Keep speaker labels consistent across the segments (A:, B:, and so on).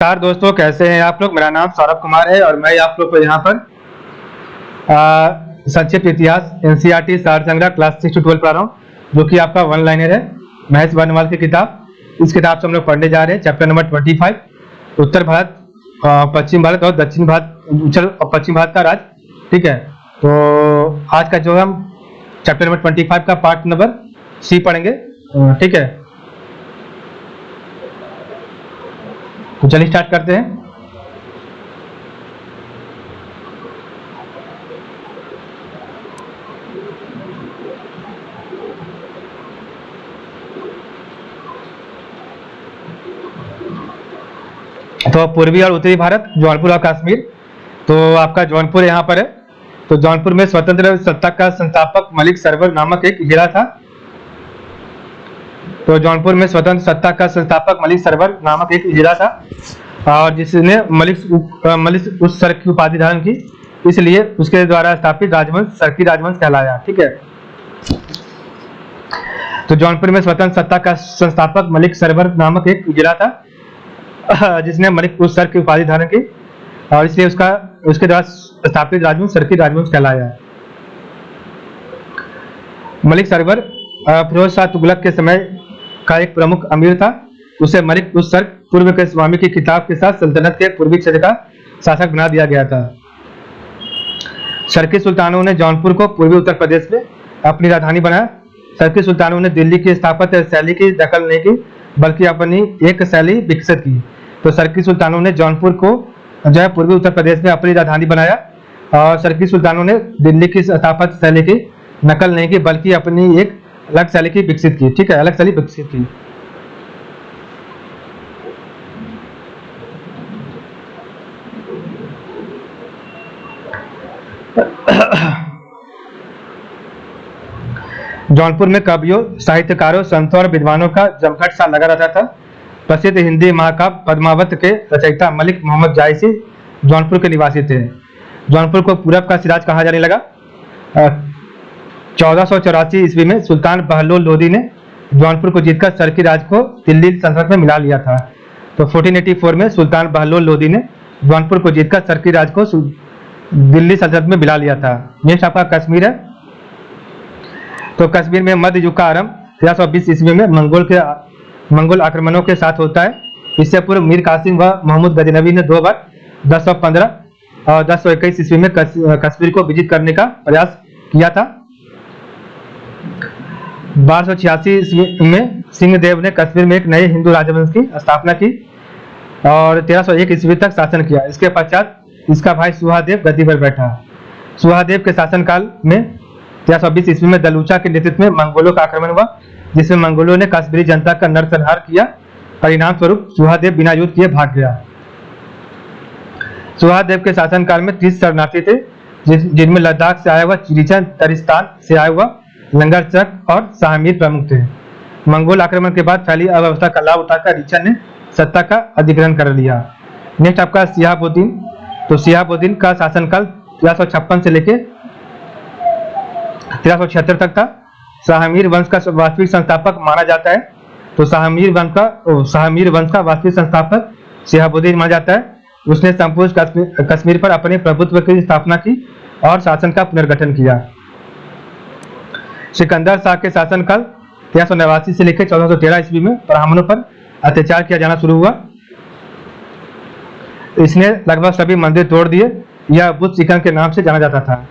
A: नमस्कार दोस्तों, कैसे हैं आप लोग। मेरा नाम सौरभ कुमार है और मैं आप लोग को यहाँ पर संक्षिप्त इतिहास एनसीईआरटी सार संग्रह क्लास 6 to 12 पढ़ा रहा हूँ, जो कि आपका वन लाइनर है। महेश वर्णवाल की किताब। इस किताब से हम लोग पढ़ने जा रहे हैं चैप्टर नंबर 25, उत्तर भारत, पश्चिम भारत और दक्षिण भारत, उत्तर और पश्चिम भारत का राज। ठीक है, तो आज का जो हम चैप्टर नंबर 25 का पार्ट नंबर सी पढ़ेंगे। ठीक है, तो चलिए स्टार्ट करते हैं। तो पूर्वी और उत्तरी भारत, जौनपुर और कश्मीर। तो आपका जौनपुर यहाँ पर है। तो जौनपुर में स्वतंत्र सत्ता का संस्थापक मलिक सरवर नामक एक हीरा था। तो जौनपुर में स्वतंत्र सत्ता का संस्थापक मलिक सरवर नामक एक हीरा था, और जिसने मलिक उस सर की उपाधि धारण की, इसलिए उसके द्वारा स्थापित राजवंश सरकी राजवंश कहलाया। ठीक है, तो जौनपुर में स्वतंत्र सत्ता का संस्थापक मलिक सरवर नामक एक हीरा था, जिसने मलिक उस सर की उपाधि धारण की, और इसलिए उसके द्वारा स्थापित राजवंश सरकी राजवंश कहलाया। मलिक सरवर फिरोज शाह तुगलक के समय का एक प्रमुख अमीर था। उसे मलिक उस सर पूर्व के स्वामी की किताब के साथ सल्तनत के पूर्वी क्षेत्र का शासक बना दिया गया था। सरकी सुल्तानों ने जौनपुर को पूर्वी उत्तर प्रदेश में अपनी राजधानी बनाया। सरकी सुल्तानों ने दिल्ली की स्थापत्य शैली की नकल नहीं की, बल्कि अपनी एक शैली विकसित की। तो सरकी सुल्तानों ने जौनपुर को जो है पूर्वी उत्तर प्रदेश में अपनी राजधानी बनाया, और सरकी सुल्तानों ने दिल्ली की स्थापत्य शैली की नकल नहीं की, बल्कि अपनी एक अलग शैली की विकसित की। ठीक है, अलग शैली विकसित की। जौनपुर में कवियों, साहित्यकारों, संतों और विद्वानों का जमघट सा लगा रहता था। प्रसिद्ध हिंदी महाकाव्य पद्मावत के रचयिता मलिक मोहम्मद जायसी जौनपुर के निवासी थे। जौनपुर को पूरब का सिराज कहा जाने लगा। 1484 ईस्वी में सुल्तान बहलोल लोदी ने जौनपुर को जीतकर सरकी राज को दिल्ली सल्तनत में मिला लिया था। तो 1484 में सुल्तान बहलोल लोदी ने जौनपुर को जीतकर सरकी राज को दिल्ली सल्तनत में मिला लिया था। नेक्स्ट आपका कश्मीर है। तो कश्मीर में मध्य युग का आरंभ 1320 ईस्वी में मंगोल आक्रमणों के साथ होता है। इससे पूर्व मीर कासिम व मोहम्मद गजनवी ने 2 बार 1015 और 1021 ईस्वी में कश्मीर को विजित करने का प्रयास किया था। 1286 ईस्वी में सिंहदेव ने कश्मीर में एक नए हिंदू राजवंश की स्थापना की और 1301 ईस्वी तक शासन किया। इसके पश्चात इसका भाई सुहादेव गद्दी पर बैठा। सुहादेव के शासनकाल में 1320 ईस्वी में दलूचा के नेतृत्व में मंगोलों का आक्रमण हुआ, जिसमें मंगोलों ने कश्मीरी जनता का नरसंहार किया। परिणाम स्वरूप सुहादेव बिना युद्ध किए भाग गया। सुहादेव के शासनकाल में 30 शरणार्थी थे, जिनमें लद्दाख से आया हुआ चिरिचन, तरिस्तान से आया हुआ लंगरचक और शाहमीर प्रमुख थे। मंगोल आक्रमण के बाद फैली अव्यवस्था का लाभ उठाकर रिचन ने सत्ता का अधिग्रहण कर लिया। नेक्स्ट आपका शिहाबुद्दीन। तो शिहाबुद्दीन का शासनकाल 1356 से लेकर 1376 तक था। शाहमीर वंश का वास्तविक संस्थापक माना जाता है। तो शाहमीर वंश का वास्तविक संस्थापक शिहाबुद्दीन माना जाता है। उसने संपूर्ण कश्मीर पर अपने प्रभुत्व की स्थापना की और शासन का पुनर्गठन किया। सिकंदर शाह के शासनकाल 1389 से लेकर 1413 ईस्वी में ब्राह्मणों पर अत्याचार किया जाना शुरू हुआ। इसने लगभग सभी मंदिर तोड़ दिए। यह बुद्ध सिकंदर के नाम से जाना जाता था।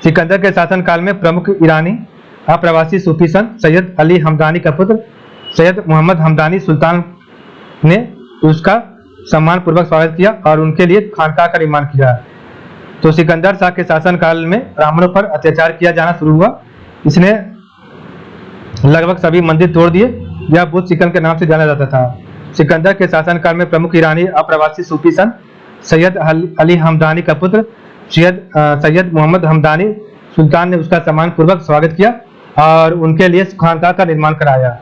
A: सिकंदर के शासनकाल में प्रमुख ईरानी अप्रवासी सूफी संत सैयद अली हमदानी का पुत्र सैयद मोहम्मद हमदानी सुल्तान ने उसका सम्मान पूर्वक स्वागत किया और उनके लिए खानकाह का निर्माण किया। तो सिकंदर शाह के शासनकाल में ब्राह्मणों पर अत्याचार किया जाना शुरू हुआ। इसने लगभग सभी मंदिर तोड़ दिए। यह बुद्ध सिकंदर के नाम से जाना जाता था। सिकंदर के शासनकाल में प्रमुख ईरानी अप्रवासी सूफी संत सैयद अली हमदानी का पुत्र सैयद मोहम्मद हमदानी सुल्तान ने उसका सम्मान पूर्वक स्वागत किया और उनके लिए खानकाह का निर्माण कराया।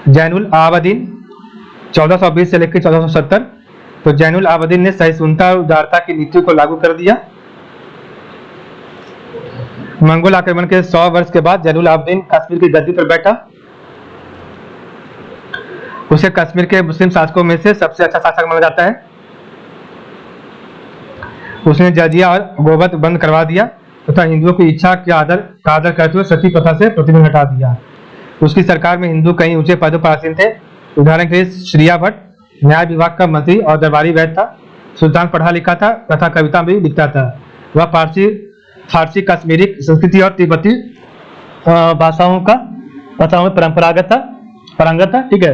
A: जैनुल आबदीन 1420 से लेकर 1470। तो जैनुल आबदीन ने सहिष्णुता और उदारता की नीति को लागू कर दिया। मंगोल आक्रमण के 100 वर्ष के बाद जैनुल आबदीन कश्मीर की गद्दी पर बैठा। उसे कश्मीर के मुस्लिम शासकों में से सबसे अच्छा शासक माना जाता है। उसने जजिया और गोवध बंद करवा दिया तथा हिंदुओं की इच्छा का आदर करते हुए सती प्रथा से प्रतिबंध हटा दिया। उसकी सरकार में हिंदू कई ऊंचे पदों पर आसीन थे। उदाहरण के लिए श्रिया भट्ट न्याय विभाग का मंत्री और दरबारी वैद्य था। सुल्तान पढ़ा लिखा था तथा कविता भी लिखता था। वह फारसी, कश्मीरी संस्कृति और तिब्बती भाषाओं में पारंगत था। ठीक है।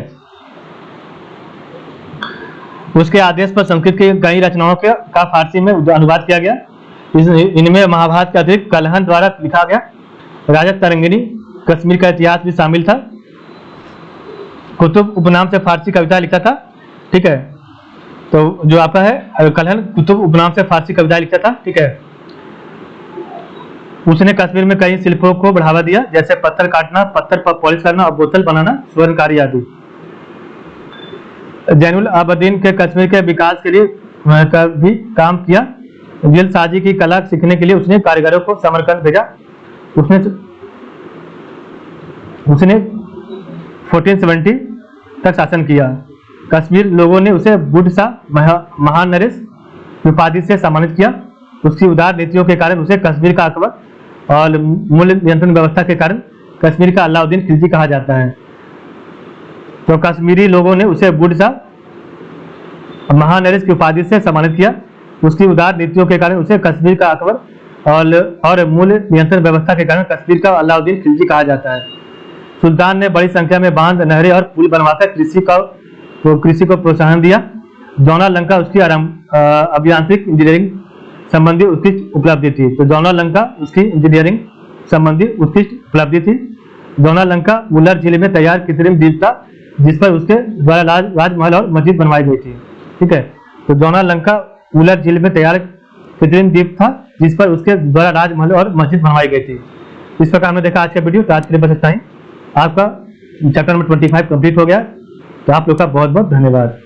A: उसके आदेश पर संस्कृत की कई रचनाओं का फारसी में अनुवाद किया गया। इनमें महाभारत के अतिरिक्त कलहन द्वारा लिखा गया राजा तरंगिणी कश्मीर का इतिहास भी शामिल था। कुतुब उपनाम से फारसी कविता लिखता था। ठीक है। तो जो आपका है कलहन कुतुब उपनाम से फारसी कविता लिखता था। ठीक है। उसने कश्मीर में कई शिल्पों को बढ़ावा दिया, जैसे पत्थर काटना, पत्थर पर पॉलिश करना और बोतल बनाना, स्वर्णकारी आदि। जैनुल आबदीन के कश्मीर के विकास के लिए भी काम किया। जेल साजी की कला सीखने के लिए उसने कारीगरों को समरकंद भेजा। उसने 1470 तक शासन किया। कश्मीर लोगों ने उसे बुढ़ शाह महानरेश उपाधि से सम्मानित किया। उसकी उदार नीतियों के कारण उसे कश्मीर का अकबर और मूल्य नियंत्रण व्यवस्था के कारण कश्मीर का अलाउद्दीन खिलजी कहा जाता है। तो कश्मीरी लोगों ने उसे बुढ़ शाह महानरेश की उपाधि से सम्मानित किया। उसकी उदार नीतियों के कारण उसे कश्मीर का अकबर और मूल्य नियंत्रण व्यवस्था के कारण कश्मीर का अलाउद्दीन खिलजी कहा जाता है। सुल्तान ने बड़ी संख्या में बांध, नहरें और पुल बनवाकर कृषि को प्रोत्साहन दिया। जौना लंका उसकी अभियांत्रिक इंजीनियरिंग संबंधी उत्कृष्ट उपलब्धि थी। तो जौना लंका उसकी इंजीनियरिंग संबंधी उत्कृष्ट उपलब्धि थी। जौना लंका उलर झील में तैयार कृत्रिम द्वीप था, जिस पर उसके द्वारा राजमहल और मस्जिद बनवाई गई थी। ठीक है। तो जौना लंका उलर झील में तैयार कृत्रिम द्वीप था, जिस पर उसके द्वारा राजमहल और मस्जिद बनवाई गई थी। इस प्रकार हमने देखा आज का वीडियो। तो आज के लिए बस इतना ही। आपका चैप्टर नंबर 25 कंप्लीट हो गया। तो आप लोग का बहुत बहुत धन्यवाद।